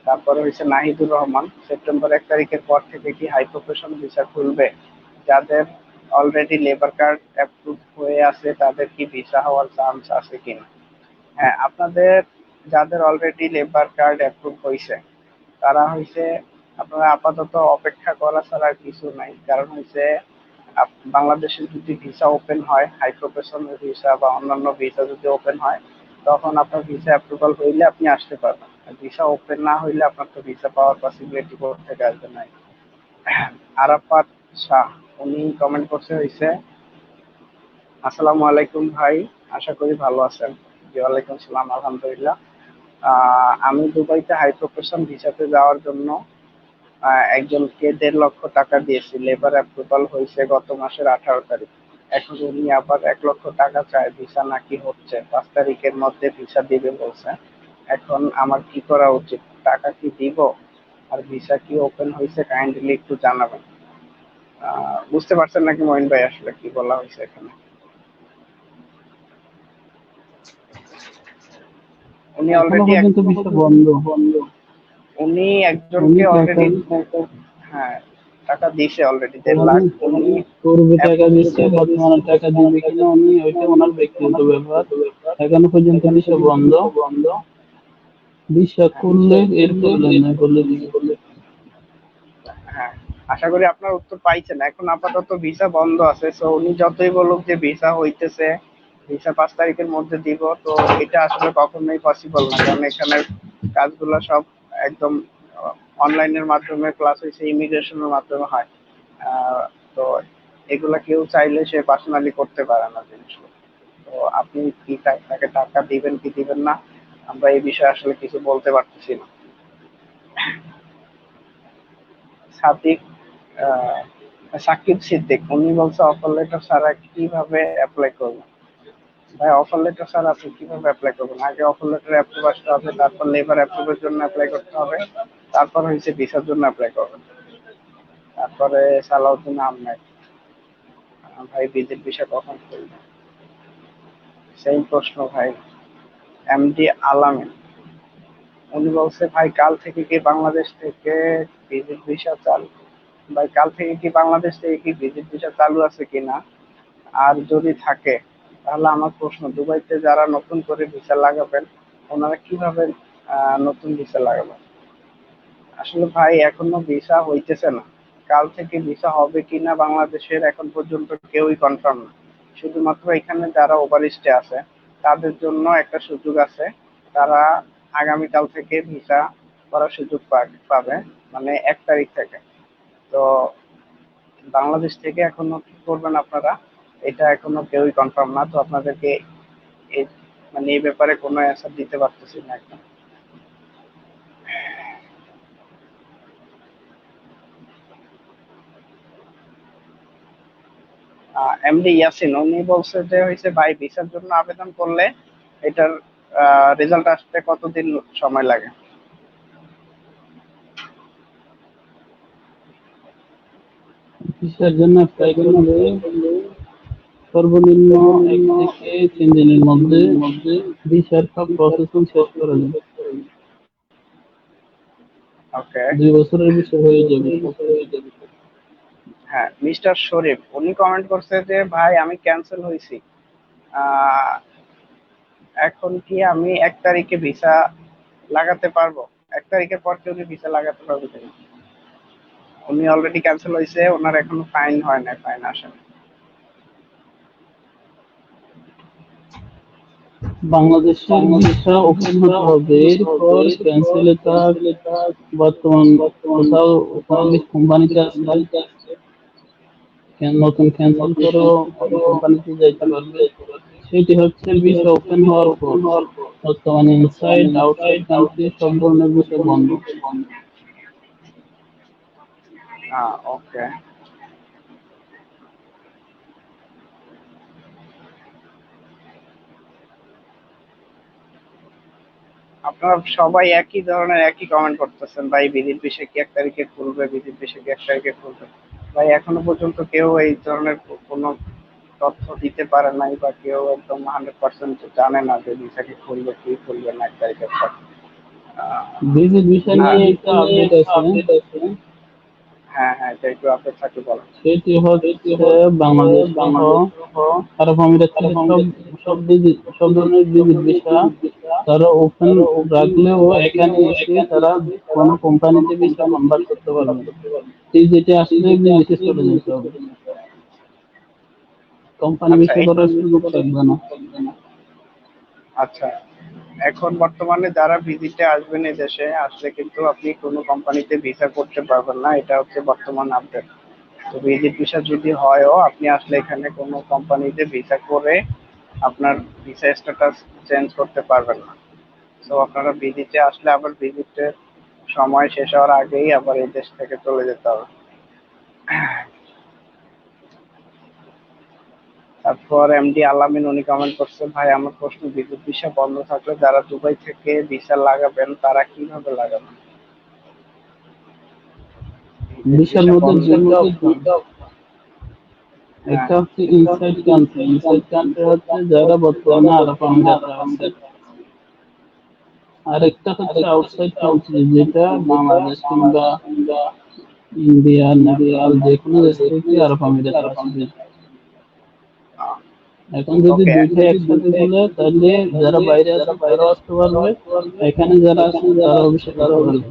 তারপরে হচ্ছে নাহিদুর রহমান, সেপ্টেম্বর 1 তারিখের পর থেকে কি হাই প্রফেশন ভিসা খুলবে? যাদের অলরেডি লেবার কার্ড অ্যাপ্রুভ হয়ে আছে তাদের কি ভিসা হওয়ার চান্স আছে কিনা? হ্যাঁ, আপনাদের যাদের অলরেডি লেবার কার্ড অ্যাপ্রুভ হয়েছে তারা হইছে, আপনারা আপাতত অপেক্ষা করা ছাড়া আর কিছু নাই। কারণ হইছে বাংলাদেশে যদি ভিসা ওপেন হয়, হাই প্রফেশনের ভিসা বা অন্যান্য ভিসা যদি ওপেন হয়, তখন আপনার ভিসা অ্যাপ্রুভাল হইলে আপনি আসতে পারবেন। আর ভিসা ওপেন না হইলে আপনার তো ভিসা পাওয়ার পসিবিলিটি কোথা থেকে আসবে? নাই। আরাফাত শাহ, উনি কমেন্ট করছে হইছে, আসসালামু আলাইকুম ভাই, আশা করি ভালো আছেন। জি, ওয়ালাইকুম সালাম, আলহামদুলিল্লাহ। আমি দুবাইতে হাই প্রফেশন ভিসাতে যাওয়ার জন্য একজনকে 1.5 লক্ষ টাকা দিয়েছি। লেবার অ্যাপ্রুভাল হয়েছে গত মাসের 18 তারিখ। এখন উনি আবার 1 লক্ষ টাকা চায়। ভিসা নাকি হচ্ছে, 5 তারিখের মধ্যে ভিসা দিবে বলছে। এখন আমার কি করা উচিত? টাকা কি দিব? আর ভিসা কি ওপেন হয়েছে? কাইন্ডলি একটু জানাবেন। বুঝতে পারছেন নাকি মঈন ভাই আসলে কি বলা হয়েছে এখানে? উনি এখনো অলরেডি পর্যন্ত বিষয় বন্ধ। উনি উনি একজনকে টাকা অলরেডি, হ্যাঁ, টাকা দিয়েছে অলরেডি দেড় উনি লাখ উনি পূর্বে টাকা approve দিচ্ছে, বর্তমানে টাকা দিবে কিনা উনি, ওইটা ওনার ব্যক্তিগত ব্যাপার। এখনো পর্যন্ত বিষয় বন্ধ। বিষয় করলে এরপরে লেনদেন করলে দিবে। হ্যাঁ, আশা করি আপনার উত্তর পাইছেন। এখন আপাতত ভিসা বন্ধ আছে, তো উনি যতই বলুক যে ভিসা হইতেছে, ভিসা 5 তারিখের মধ্যে দিব, তো এটা আসলে কখনোই পসিবল না। কারণ এখানে কাজগুলো সব একদম অনলাইনের মাধ্যমে, প্লাস হচ্ছে ইমিগ্রেশনের মাধ্যমে হয়। আহ, তো এগুলা কেউ চাইলে সে পার্সোনালি করতে পারে না জিনিসগুলো। তো আপনি কি তাকে টাকা দিবেন কি দিবেন না, আমরা এই বিষয়ে আসলে কিছু বলতে পারতেছি না। সাদিক, আহ, সাকিব সিদ্দিক, উনি বলছে অফার লেটার ছাড়া কিভাবে অ্যাপ্লাই করবো? ভাই অফার লেটার ছাড়া আপনি কিভাবে অ্যাপ্লাই করবেন? আগে অফার লেটার অ্যাপ্রুভ আসতে হবে, তারপর লেবার অ্যাপ্রুভের জন্য অ্যাপ্লাই করতে হবে, তারপর হচ্ছে ভিসার জন্য অ্যাপ্লাই করবেন। তারপরে সালাউদ্দিন আহমেদ, ভাই ভিজিট ভিসা কখন খুলবে? সেই প্রশ্ন ভাই। এমডি আলামিন, উনি বলছে ভাই কাল থেকে কি বাংলাদেশ থেকে ভিজিট ভিসা চালু, ভাই কাল থেকে কি বাংলাদেশ থেকে কি ভিজিট ভিসা চালু আছে কিনা, আর যদি থাকে তাহলে আমার প্রশ্ন, দুবাইতে যারা নতুন করে ভিসা লাগাবেন ওনারা কিভাবে নতুন ভিসা লাগাবেন? আসলে ভাই এখনো ভিসা হইতেছে না, কাল থেকে ভিসা হবে কিনা বাংলাদেশের এখন পর্যন্ত কেউই কনফার্ম না। শুধুমাত্র এখানে যারা ওভারস্টে আছে তাদের জন্য একটা সুযোগ আছে, তারা আগামীকাল থেকে ভিসা করার সুযোগ পাবে, মানে 1 তারিখ থেকে। তো বাংলাদেশ থেকে এখনো কি করবেন আপনারা, এটা এখনো কেউই কনফার্ম না, তো আপনাদেরকে এই মানে এই ব্যাপারে কোনো অ্যান্সার দিতে পারতেছি না এখন। এমডি ইয়াসিন উনি বলছে যে হয়েছে ভাই ভিসার জন্য আবেদন করলে এটার রেজাল্ট আসতে কতদিন সময় লাগে? ভিসার জন্য অ্যাপ্লাই করলে সর্বনিম্ন 1 থেকে 3 দিনের মধ্যে ভিসার সব প্রসেসিং শেষ করা যায়। ওকে। 2 বছরের ভিসা হয়ে যাবে সব। হ্যাঁ, মিস্টার শরীফ উনি কমেন্ট করছে যে ভাই আমি ক্যান্সেল হয়েছি, আহ, এখন কি আমি 1 তারিখে ভিসা লাগাতে পারবো? 1 তারিখের পর কি উনি ভিসা লাগাতে পারবে কিনা? উনি অলরেডি ক্যান্সেল হয়েছে, ওনার এখনো ফাইন হয় না, ফাইন আসেনি। বাংলাদেশের ভিসা ওপেন হতে হবে, এরপর ক্যান্সেলে তার বর্তমান কোথাও পাবলিক কোম্পানিতে আসলে নতুন ক্যান্সেল করেও অন্য কোম্পানিতে যাইতে পারবে। সেটি হচ্ছে ভিসা ওপেন হওয়ার পর। বর্তমানে ইনসাইড আউটসাইড কান্ট্রি সব ধরনের ভিসা বন্ধ। ওকে। আপনারা সবাই একই ধরনের একই কমেন্ট করতেছেন, ভাই ভিজিট ভিসা কি 1 তারিখে খুলবে, ভিজিট ভিসা কি 1 তারিখে খুলবে। ভাই এখনো পর্যন্ত কেউ এই ধরনের কোনো তথ্য দিতে পারে নাই, বা কেউ একদম 100% জানে না যে ভিসা কি খুলবে কি খুলবে না 1 তারিখের পর। আহ, ভিজিট ভিসা আর নিয়ে একটা আপডেট আছে। হ্যাঁ হ্যাঁ, এটা একটু আপডেট থাকলে বলেন। সেটি হচ্ছে বাংলাদেশ সহ আরব আমিরাত থেকে সব ধরনের ভিজিট ভিসা তারা ওপেন রাখলেও এখানে এসে তারা কোনো কোম্পানিতে ভিসা কনভার্ট করতে পারবে না। এই যেটা আসলে বিদেশে চলে যেতে হবে, কোম্পানি আচ্ছা ভিসা করার সুযোগ থাকবে না। আচ্ছা, এখন বর্তমানে যারা ভিজিটে আসবেন এই দেশে আসলে কিন্তু আপনি কোনো কোম্পানিতে ভিসা করতে পারবেন না, এটা হচ্ছে বর্তমান আপডেট। তো ভিজিট ভিসা যদি হয়ও আপনি আসলে এখানে কোনো কোম্পানিতে ভিসা করে আপনার ভিসা স্ট্যাটাস চেঞ্জ করতে পারবেন না। তো আপনারা ভিজিটে আসলে আবার ভিজিটের সময় শেষ হওয়ার আগেই আবার এই দেশ থেকে চলে যেতে হবে। তারপর এমডি আলামিন উনি কমেন্ট করছে ভাই আমার প্রশ্ন, ভিজিট ভিসা বন্ধ থাকলে যারা দুবাই থেকে ভিসা লাগাবেন তারা কিভাবে লাগাবেন? ভিজিট ভিসার ভিসা মধ্যে বন্ধ। দুইটা অপশন। হ্যাঁ। একটা হচ্ছে ইনসাইড কান্ট্রি। ইনসাইড কান্ট্রি হচ্ছে যারা বর্তমানে আরব আমিরাতে আছে। আর একটা হচ্ছে আউটসাইড কান্ট্রি, যেটা বাংলাদেশ কিংবা ইন্ডিয়া, নেপাল যে কোনো দেশ থেকে আরব আমিরাতে আসবে। এখন যদি ওকে। দুইটা একসাথে খুলে তাহলে যারা বাইরে আছে তারাও আসতে পারবে, এখানে যারা আছে তারাও ভিসা করতে পারবে।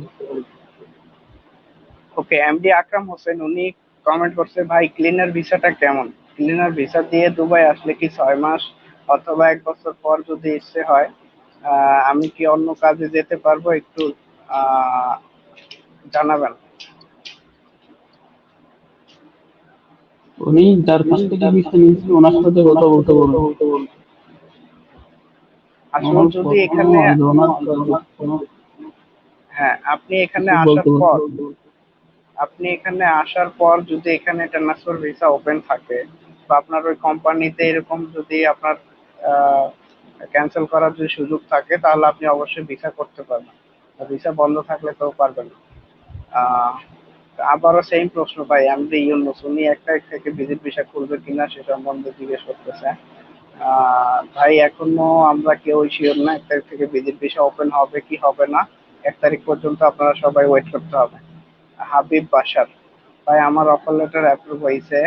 ওকে, এমডি আকরাম হোসেন উনি কমেন্ট করছে ভাই ক্লিনার ভিসাটা কেমন? ক্লিনার ভিসা দিয়ে দুবাই আসলে কি 6 মাস অথবা 1 বছর পর যদি ইচ্ছে হয় আমি কি অন্য কাজে যেতে পারবো, একটু আহ জানাবেন। উনি যার কাছ থেকে ভিসা নিয়েছে ওনার সাথে কথা বলতে বলবো। আসলে আমার যদি কখনো এখানে, ওনার কাছে কোনো হ্যাঁ আপনি এখানে কিছু আসার বলতে পর, পারবো। আপনি এখানে আসার পর যদি এখানে ট্রান্সফার ভিসা ওপেন থাকে বা আপনার ওই কোম্পানিতে এরকম যদি আপনার ক্যান্সেল করার যদি সুযোগ থাকে তাহলে আপনি অবশ্যই ভিসা করতে পারবেন, ভিসা বন্ধ থাকলে তো পারবেন না। আহ, আবারও সেম প্রশ্ন ভাই, এমডি ইউনূস উনি 1 তারিখ থেকে ভিজিট ভিসা খুলবে কিনা সে সম্বন্ধে জিজ্ঞেস করতেছে। ভাই এখনো আমরা কেউ শিওর না 1 তারিখ থেকে ভিজিট ভিসা ওপেন হবে কি হবে না। 1 তারিখ পর্যন্ত আপনারা সবাই ওয়েট করতে হবে। হাবিব বাসার, ভাই আমার অফার লেটার অ্যাপ্রুভ হয়েছে,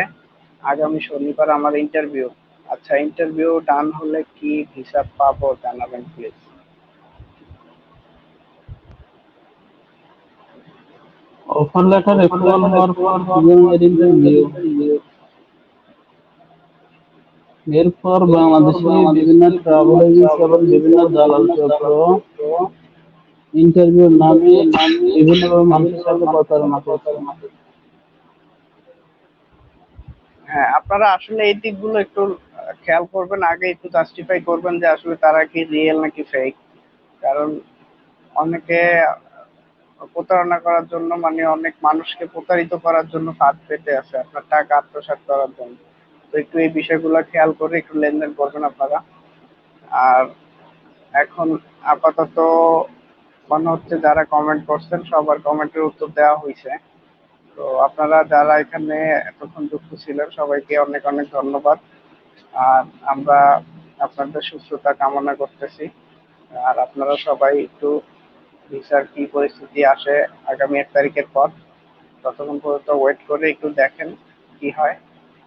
আগামী শনিবার আমার ইন্টারভিউ। আচ্ছা, ইন্টারভিউ ডান হলে কি ভিসা পাবো জানাবেন প্লিজ। অফার লেটার অ্যাপ্রুভাল হওয়ার পর দুজনের ইন্টারভিউ, এরপর বাংলাদেশে বিভিন্ন ট্রাভেল এজেন্সি এবং বিভিন্ন দালাল চক্র ইন্টারভিউর নামে বিভিন্নভাবে মানুষের সাথে প্রতারণা করছে। হ্যাঁ, আপনারা আসলে এই দিকগুলো একটু খেয়াল করবেন, আগে একটু জাস্টিফাই করবেন যে আসলে তারা কি রিয়েল নাকি ফেক। কারণ অনেকে প্রতারণা করার জন্য, মানে অনেক মানুষকে প্রতারিত করার জন্য ফাঁদ পেতে আছে আপনার টাকা আত্মসাৎ করার জন্য। তো একটু এই বিষয়গুলো খেয়াল করে একটু লেনদেন করবেন আপনারা। আর এখন আপাতত মনে হচ্ছে যারা কমেন্ট করছেন সবার কমেন্টের উত্তর দেওয়া হয়েছে। তো আপনারা যারা এখানে এতক্ষণ যুক্ত ছিলেন সবাইকে অনেক অনেক ধন্যবাদ। আর আমরা আপনাদের সুস্থতা কামনা করতেছি। আর আপনারা সবাই একটু ভিসার কি পরিস্থিতি আসে আগামী 1 তারিখের পর, ততক্ষণ পর্যন্ত ওয়েট করে একটু দেখেন কি হয়।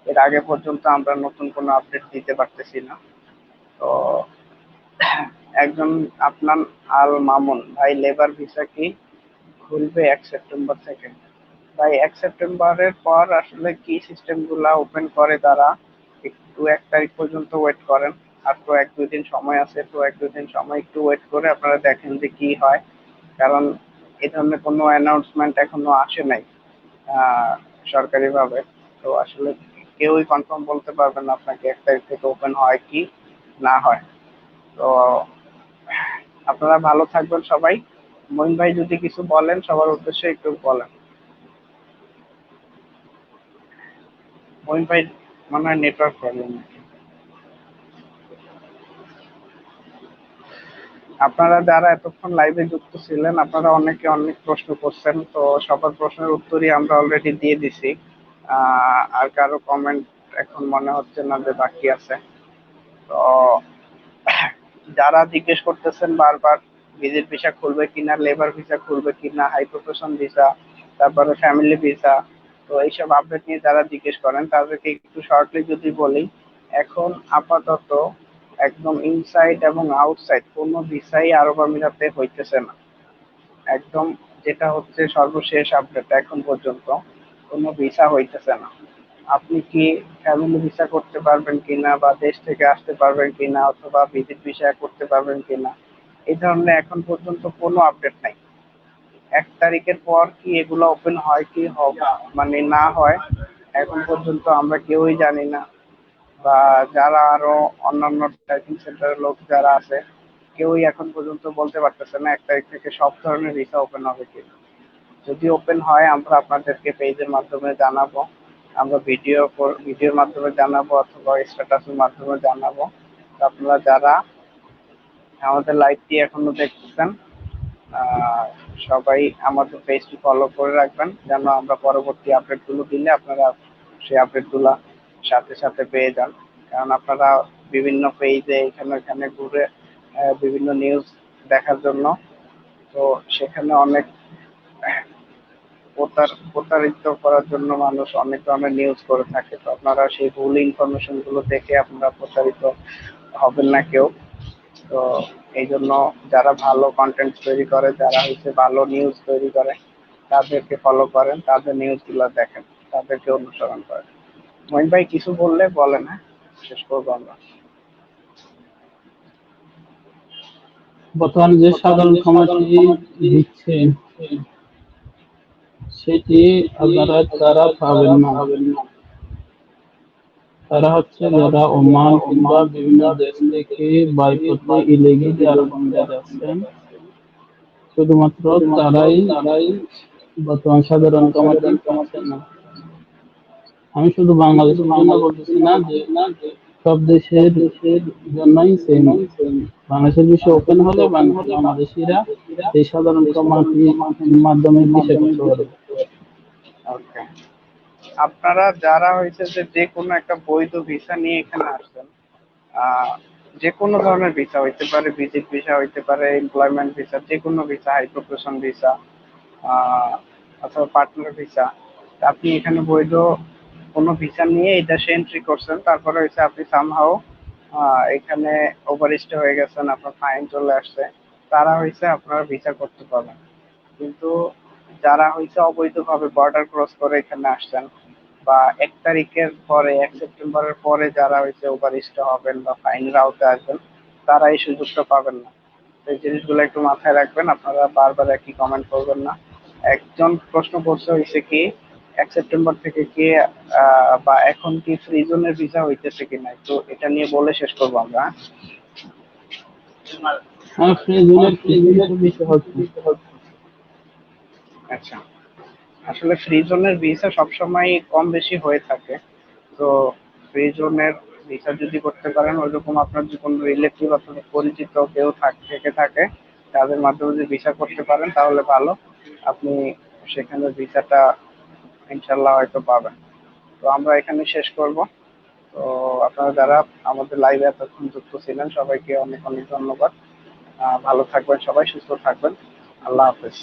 এর আগে পর্যন্ত আমরা নতুন কোনো আপডেট দিতে পারতেছি না। তো একজন আপনার আল মামুন ভাই, লেবার ভিসা কি খুলবে 1 সেপ্টেম্বর থেকে? ভাই 1 সেপ্টেম্বরের পর আসলে কি সিস্টেম গুলা ওপেন করে তারা, একটু 1 তারিখ পর্যন্ত ওয়েট করেন। আর তো 1-2 দিন সময় আছে, তো 1-2 দিন সময় একটু ওয়েট করে আপনারা দেখেন যে কি হয়। কারণ এই ধরনের কোনো অ্যানাউন্সমেন্ট এখনো আসে নাই সরকারিভাবে। তো আসলে কেউই কনফার্ম বলতে পারবে না আপনাকে 1 তারিখ থেকে ওপেন হয় কি না হয়। তো আপনারা ভালো থাকবেন সবাই। মঈন ভাই যদি কিছু বলেন সবার উদ্দেশ্যে একটু বলেন। মঈন ভাই মনে হয় নেটওয়ার্ক প্রবলেম। আপনারা যারা এতক্ষণ লাইভে যুক্ত ছিলেন আপনারা অনেকে অনেক প্রশ্ন করছেন, তো সবার প্রশ্নের উত্তরই আমরা অলরেডি দিয়ে দিছি। আর কারো কমেন্ট এখন মনে হচ্ছে না যে বাকি আছে। তো যারা জিজ্ঞেস করতেছেন বারবার ভিজিট ভিসা খুলবে কিনা, লেবার ভিসা খুলবে কিনা, হাই প্রফেশন ভিসা, তারপরে ফ্যামিলি ভিসা, তো এইসব আপডেট নিয়ে যারা জিজ্ঞেস করেন তাদেরকে একটু শর্টলি যদি বলি, এখন আপাতত একদম ইনসাইড এবং আউটসাইড কোনো ভিসাই আরব আমিরাতে হইতেছে না। একদম যেটা হচ্ছে সর্বশেষ আপডেট এখন পর্যন্ত কোনো ভিসা হইতেছে না। আপনি কি ফ্যামিলি ভিসা করতে পারবেন কিনা, বা দেশ থেকে আসতে পারবেন কিনা, অথবা ভিজিট ভিসা করতে পারবেন কিনা, এই ধরনের এখন পর্যন্ত কোনো আপডেট নাই। 1 তারিখের পর কি এগুলো ওপেন হয় কি মানে না হয় এখন পর্যন্ত আমরা কেউই জানি না। বা যারা আরো অন্যান্য টাইপিং সেন্টারের লোক যারা আছে কেউই এখন পর্যন্ত বলতে পারতেছে না 1 তারিখ থেকে সব ধরনের ভিসা ওপেন হবে কিনা। যদি ওপেন হয় আমরা আপনাদেরকে পেজের মাধ্যমে জানাবো, আমরা ভিডিওর মাধ্যমে জানাবো অথবা স্ট্যাটাসের মাধ্যমে জানাবো। তো আপনারা যারা আমাদের লাইভটি এখনো দেখতেছেন আহ, সবাই আমাদের পেজটি ফলো করে রাখবেন, যেন আমরা পরবর্তী আপডেটগুলো দিলে আপনারা সেই আপডেটগুলো সাথে সাথে পেয়ে যান। কারণ আপনারা বিভিন্ন পেজে এখানে ওখানে ঘুরে বিভিন্ন নিউজ দেখার জন্য, তো সেখানে অনেক প্রতারিত করার জন্য মানুষ অনেক ধরনের নিউজ করে থাকে। তো আপনারা সেই ভুল ইনফরমেশন গুলো দেখে আপনারা প্রতারিত হবেন না কেউ। তো এই জন্য যারা ভালো কন্টেন্ট তৈরি করে, যারা হচ্ছে ভালো নিউজ তৈরি করে, তাদেরকে ফলো করেন, তাদের নিউজ গুলো দেখেন, তাদেরকে অনুসরণ করেন। মহিন ভাই কিছু বললে বলেন, হ্যাঁ শেষ করবো আমরা। বর্তমানে যে সাধারণ কমিটি দিচ্ছে সেটি আপনারা তারা পাবেন না। তারা হচ্ছে যারা ওমান কিংবা বিভিন্ন দেশ থেকে বায়ুপথে ইলিগেলি আরব আমিরাতে যাচ্ছেন, শুধুমাত্র তারাই বর্তমান সাধারণ কমিটি পাচ্ছেন না। আমি শুধু বাংলাদেশের জন্য বলতেছি না যে সব দেশের জন্যই সেম। বাংলাদেশের বিষয় ওপেন হলে বাংলাদেশিরা এই সাধারণ কমিটির মাধ্যমে বিষয় করতে পারবে। ওকে, আপনারা যারা হয়েছে যে যে কোনো একটা বৈধ ভিসা নিয়ে এখানে আসছেন, আহ, যে কোনো ধরনের ভিসা হইতে পারে, ভিজিট ভিসা হইতে পারে, এমপ্লয়মেন্ট ভিসা, যে কোনো ভিসা, হাই প্রফেশন ভিসা, আহ, অথবা পার্টনার ভিসা। আপনি এখানে বৈধ কোনো ভিসা নিয়ে এই দেশে এন্ট্রি করছেন, তারপরে হচ্ছে আপনি সামহাও এখানে ওভার স্টে হয়ে গেছেন, আপনার ফাইন চলে আসছে, তারা হয়েছে আপনারা ভিসা করতে পারবেন। কিন্তু যারা হয়েছে অবৈধভাবে বর্ডার ক্রস করে এখানে আসছেন, বা 1 তারিখের পরে, 1 সেপ্টেম্বরের পরে যারা হয়েছে ওভার স্টে হবেন বা ফাইনের আওতায় আসবেন, তারা এই সুযোগটা পাবেন না। তো এই জিনিসগুলো একটু মাথায় রাখবেন, আপনারা বারবার একই কমেন্ট করবেন না। একজন প্রশ্ন করছে হয়েছে কি, 1 সেপ্টেম্বর থেকে কি বা এখন কি ফ্রি জোনের ভিসা হইতেছে কিনা, তো এটা নিয়ে বলে শেষ করবো আমরা, হ্যাঁ? হ্যাঁ, ফ্রি জোনের কিছু কিছু বিষয় হচ্ছে। আচ্ছা, আসলে ফ্রি জোনের ভিসা সবসময় কম বেশি হয়ে থাকে। তো ফ্রি জোনের ভিসা যদি করতে পারেন, ওইরকম আপনার যে কোনো রিলেটিভ অথবা পরিচিত কেউ থেকে থাকে, তাদের মাধ্যমে যদি ভিসা করতে পারেন তাহলে ভালো। আপনি সেখানে ভিসাটা ইনশাল্লাহ হয়তো পাবেন। তো আমরা এখানে শেষ করব। তো আপনারা যারা আমাদের লাইভে এতক্ষণ যুক্ত ছিলেন, সবাইকে অনেক অনেক ধন্যবাদ। ভালো থাকবেন, সবাই সুস্থ থাকবেন। আল্লাহ হাফেজ।